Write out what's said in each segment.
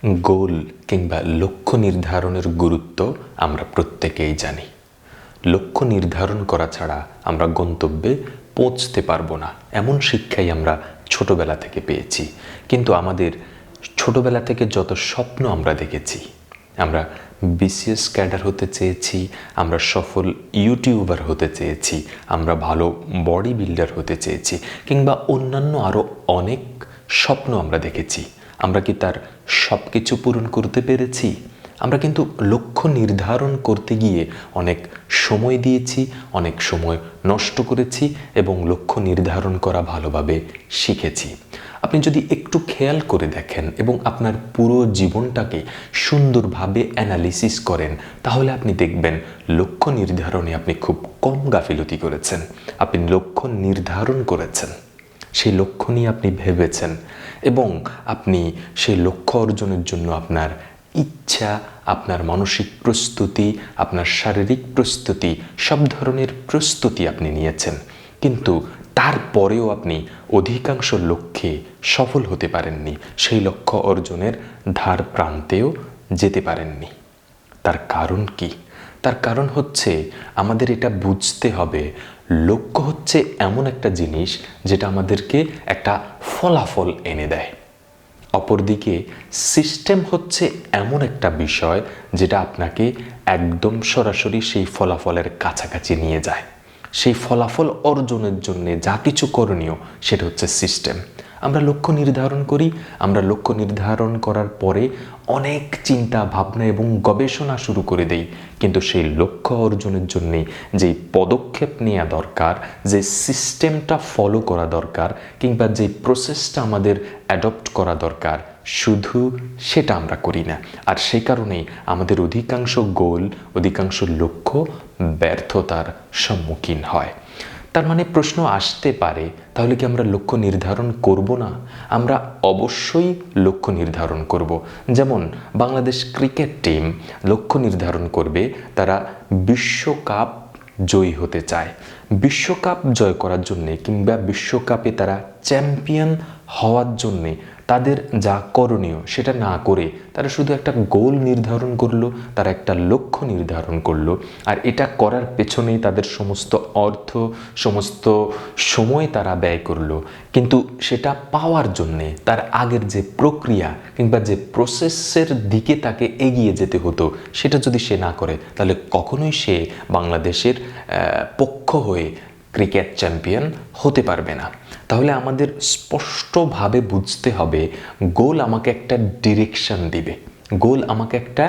গোল কিংবা লক্ষ্য নির্ধারণের গুরুত্ব আমরা প্রত্যেকেই জানি। লক্ষ্য নির্ধারণ করা ছাড়া আমরা গন্তব্যে পৌঁছতে পারবো না, এমন শিক্ষাই আমরা ছোটবেলা থেকে পেয়েছি। কিন্তু আমাদের ছোটবেলা থেকে যত স্বপ্ন আমরা দেখেছি, আমরা বিসিএস ক্যাডার হতে চেয়েছি, আমরা সফল ইউটিউবার হতে চেয়েছি, আমরা ভালো বডি বিল্ডার হতে চেয়েছি, কিংবা অন্যান্য আরও অনেক স্বপ্ন আমরা দেখেছি। আমরা কি তার সব কিছু পূরণ করতে পেরেছি? আমরা কিন্তু লক্ষ্য নির্ধারণ করতে গিয়ে অনেক সময় দিয়েছি, অনেক সময় নষ্ট করেছি এবং লক্ষ্য নির্ধারণ করা ভালোভাবে শিখেছি। আপনি যদি একটু খেয়াল করে দেখেন এবং আপনার পুরো জীবনটাকে সুন্দরভাবে অ্যানালিসিস করেন, তাহলে আপনি দেখবেন লক্ষ্য নির্ধারণে আপনি খুব কম গাফিলতি করেছেন। আপনি লক্ষ্য নির্ধারণ করেছেন, সেই লক্ষ্য নিয়ে আপনি ভেবেছেন এবং আপনি সেই লক্ষ্য অর্জনের জন্য আপনার ইচ্ছা, আপনার মানসিক প্রস্তুতি, আপনার শারীরিক প্রস্তুতি, সব ধরনের প্রস্তুতি আপনি নিয়েছেন। কিন্তু তারপরেও আপনি অধিকাংশ লক্ষ্যে সফল হতে পারেননি, সেই লক্ষ্য অর্জনের ধার প্রান্তেও যেতে পারেননি। তার কারণ কি? তার কারণ হচ্ছে আমাদের এটা বুঝতে হবে, লক্ষ্য হচ্ছে এমন একটা জিনিস যেটা আমাদেরকে একটা ফলাফল এনে দেয়। অপরদিকে সিস্টেম হচ্ছে এমন একটা বিষয় যেটা আপনাকে একদম সরাসরি সেই ফলাফলের কাছাকাছি নিয়ে যায়। সেই ফলাফল অর্জনের জন্য যা কিছু করণীয় সেটা হচ্ছে সিস্টেম। আমরা লক্ষ্য নির্ধারণ করি, আমরা লক্ষ্য নির্ধারণ করার পরে অনেক চিন্তা ভাবনা এবং গবেষণা শুরু করে দেই, কিন্তু সেই লক্ষ্য অর্জনের জন্য যেই পদক্ষেপ নেওয়া দরকার, যে সিস্টেমটা ফলো করা দরকার, কিংবা যে প্রসেসটা আমাদের অ্যাডপ্ট করা দরকার, শুধু সেটা আমরা করি না। আর সেই কারণেই আমাদের অধিকাংশ গোল, অধিকাংশ লক্ষ্য ব্যর্থতার সম্মুখীন হয়। তার মানে প্রশ্ন আসতে পারে, তাহলে কি আমরা লক্ষ্য নির্ধারণ করব না? আমরা অবশ্যই লক্ষ্য নির্ধারণ করব। যেমন বাংলাদেশ ক্রিকেট টিম লক্ষ্য নির্ধারণ করবে, তারা বিশ্বকাপ জয়ী হতে চায়। বিশ্বকাপ জয় করার জন্যে কিংবা বিশ্বকাপে তারা চ্যাম্পিয়ন হওয়ার জন্যে তাদের যা করণীয় সেটা না করে তারা শুধু একটা গোল নির্ধারণ করলো, তারা একটা লক্ষ্য নির্ধারণ করলো, আর এটা করার পেছনেই তাদের সমস্ত অর্থ, সমস্ত সময় তারা ব্যয় করলো। কিন্তু সেটা পাওয়ার জন্যে তার আগের যে প্রক্রিয়া কিংবা যে প্রসেসের দিকে তাকে এগিয়ে যেতে হতো, সেটা যদি সে না করে, তাহলে কখনোই সে বাংলাদেশের পক্ষ হয়ে ক্রিকেট চ্যাম্পিয়ন হতে পারবে না। তাহলে আমাদের স্পষ্টভাবে বুঝতে হবে, গোল আমাকে একটা ডিরেকশন দিবে, গোল আমাকে একটা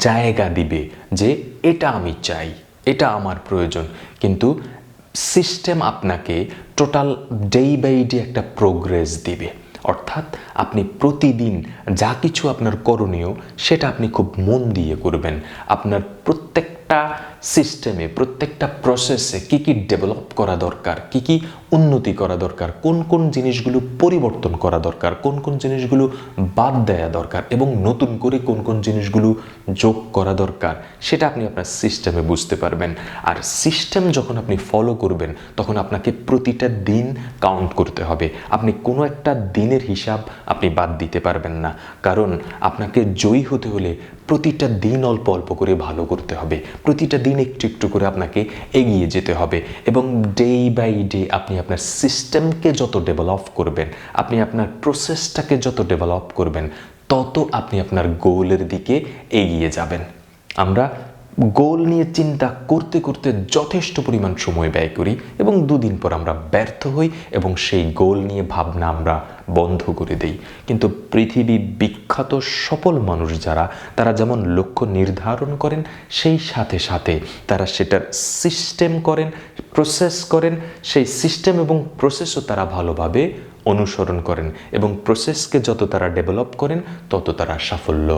জায়গা দিবে যে এটা আমি চাই, এটা আমার প্রয়োজন। কিন্তু সিস্টেম আপনাকে টোটাল ডে বাই ডে একটা প্রোগ্রেস দিবে। অর্থাৎ আপনি প্রতিদিন যা কিছু আপনার করণীয় সেটা আপনি খুব মন দিয়ে করবেন। আপনার প্রত্যেকটা সিস্টেমে, প্রত্যেকটা প্রসেসে কী কী ডেভেলপ করা দরকার, কী কী উন্নতি করা দরকার, কোন কোন জিনিসগুলো পরিবর্তন করা দরকার, কোন কোন জিনিসগুলো বাদ দেওয়া দরকার এবং নতুন করে কোন কোন জিনিসগুলো যোগ করা দরকার, সেটা আপনি আপনার সিস্টেমে বুঝতে পারবেন। আর সিস্টেম যখন আপনি ফলো করবেন, তখন আপনাকে প্রতিটা দিন কাউন্ট করতে হবে। আপনি কোনো একটা দিনের হিসাব আপনি বাদ দিতে পারবেন না, কারণ আপনাকে জয়ী হতে হলে প্রতিটা দিন অল্প অল্প করে ভালো করতে হবে, প্রতিটা দিন একটু একটু করে আপনাকে এগিয়ে যেতে হবে। এবং ডে বাই ডে আপনি আপনার সিস্টেমকে যত ডেভেলপ করবেন, আপনি আপনার প্রসেসটাকে যত ডেভেলপ করবেন, তত আপনি আপনার গোলের দিকে এগিয়ে যাবেন। আমরা গোল নিয়ে চিন্তা করতে করতে যথেষ্ট পরিমাণ সময় ব্যয় করি এবং দুদিন পর আমরা ব্যর্থ হই এবং সেই গোল নিয়ে ভাবনা আমরা বন্ধ করে দেই। কিন্তু পৃথিবী বিখ্যাত সফল মানুষ যারা, তারা যেমন লক্ষ্য নির্ধারণ করেন, সেই সাথে সাথে তারা সেটার সিস্টেম করেন, প্রসেস করেন। সেই সিস্টেম এবং প্রসেসও তারা ভালোভাবে অনুসরণ করেন এবং প্রসেসকে যত তারা ডেভেলপ করেন, তত তারা সাফল্য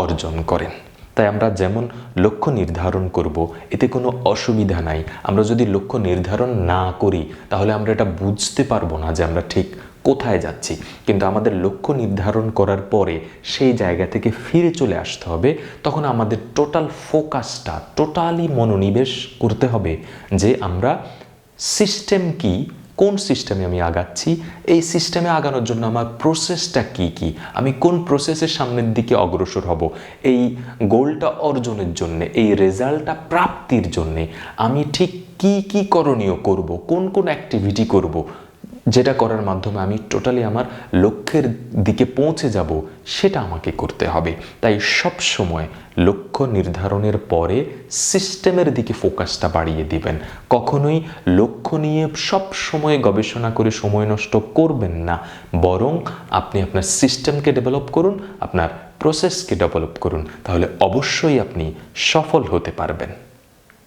অর্জন করেন। তাই আমরা যেমন লক্ষ্য নির্ধারণ করব, এতে কোনো অসুবিধা নাই। আমরা যদি লক্ষ্য নির্ধারণ না করি, তাহলে আমরা এটা বুঝতে পারবো না যে আমরা ঠিক কোথায় যাচ্ছি। কিন্তু আমাদের লক্ষ্য নির্ধারণ করার পরে সেই জায়গা থেকে ফিরে চলে আসতে হবে। তখন আমাদের টোটাল ফোকাসটা, টোটালি মনোনিবেশ করতে হবে যে আমরা সিস্টেম কি, কোন সিস্টেমে আমি আগাচ্ছি, এই সিস্টেমে আগানোর জন্য আমার প্রসেসটা কি কি, আমি কোন প্রসেসের সামনের দিকে অগ্রসর হব, এই গোলটা অর্জনের জন্যে, এই রেজাল্টটা প্রাপ্তির জন্যে আমি ঠিক কি কি করণীয় করব, কোন কোন অ্যাক্টিভিটি করব, যেটা করার মাধ্যমে আমি টোটালি আমার লক্ষ্যের দিকে পৌঁছে যাব, সেটা আমাকে করতে হবে। তাই সব সময় লক্ষ্য নির্ধারণের পরে সিস্টেমের দিকে ফোকাসটা বাড়িয়ে দিবেন। কখনোই লক্ষ্য নিয়ে সব সময় গবেষণা করে সময় নষ্ট করবেন না, বরং আপনি আপনার সিস্টেমকে ডেভেলপ করুন, আপনার প্রসেসকে ডেভেলপ করুন, তাহলে অবশ্যই আপনি সফল হতে পারবেন।